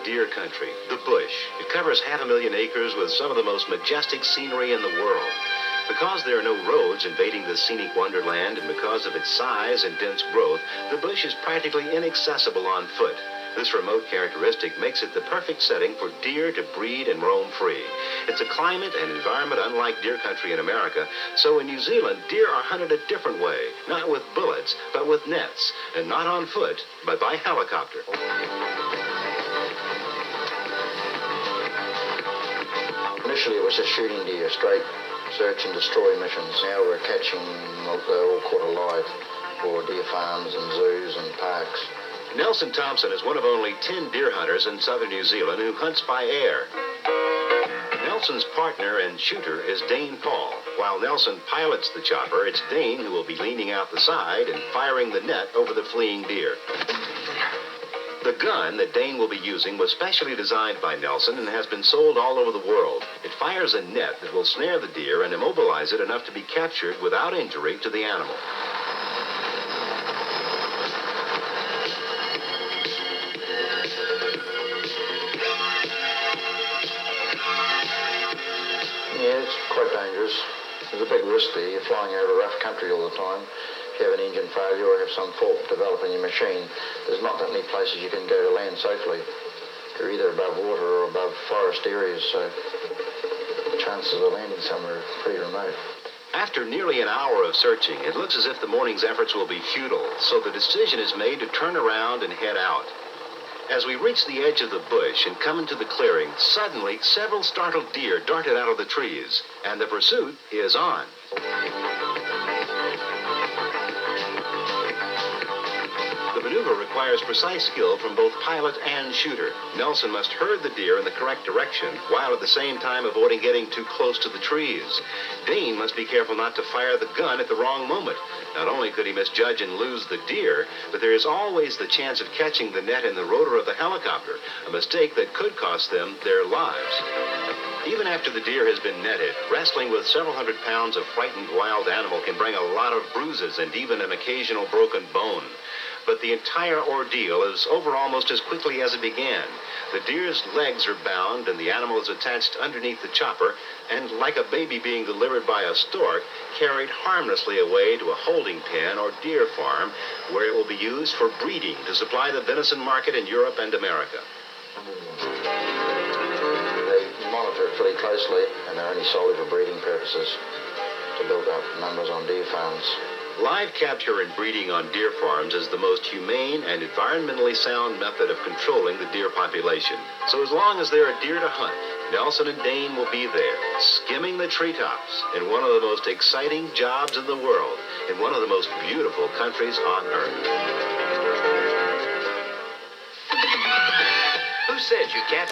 deer country, the bush. It covers 500,000 acres with some of the most majestic scenery in the world. Because there are no roads invading this scenic wonderland, and because of its size and dense growth, the bush is practically inaccessible on foot. This remote characteristic makes it the perfect setting for deer to breed and roam free. It's a climate and environment unlike deer country in America, so in New Zealand, deer are hunted a different way, not with bullets, but with nets, and not on foot, but by helicopter. Initially it was just shooting deer, straight search and destroy missions. Now we're catching, they're all caught alive for deer farms and zoos and parks. Nelson Thompson is one of only 10 deer hunters in southern New Zealand who hunts by air. Nelson's partner and shooter is Dane Paul. While Nelson pilots the chopper, it's Dane who will be leaning out the side and firing the net over the fleeing deer. The gun that Dane will be using was specially designed by Nelson and has been sold all over the world. It fires a net that will snare the deer and immobilize it enough to be captured without injury to the animal. Yeah, it's quite dangerous. There's a big risk there. You're flying over rough country all the time. If you have an engine failure or have some fault developing your machine, there's not that many places you can go to land safely. You're either above water or above forest areas, so the chances of landing somewhere are pretty remote. After nearly an hour of searching, it looks as if the morning's efforts will be futile, so the decision is made to turn around and head out. As we reach the edge of the bush and come into the clearing, suddenly several startled deer darted out of the trees, and the pursuit is on. The maneuver requires precise skill from both pilot and shooter. Nelson must herd the deer in the correct direction, while at the same time avoiding getting too close to the trees. Dane must be careful not to fire the gun at the wrong moment. Not only could he misjudge and lose the deer, but there is always the chance of catching the net in the rotor of the helicopter, a mistake that could cost them their lives. Even after the deer has been netted, wrestling with several hundred pounds of frightened wild animal can bring a lot of bruises and even an occasional broken bone. But the entire ordeal is over almost as quickly as it began. The deer's legs are bound and the animal is attached underneath the chopper and, like a baby being delivered by a stork, carried harmlessly away to a holding pen or deer farm where it will be used for breeding to supply the venison market in Europe and America. They monitor it pretty closely, and they're only solely for breeding purposes to build up numbers on deer farms. Live capture and breeding on deer farms is the most humane and environmentally sound method of controlling the deer population. So as long as there are deer to hunt, Nelson and Dane will be there, skimming the treetops in one of the most exciting jobs in the world, in one of the most beautiful countries on earth. Who says you can't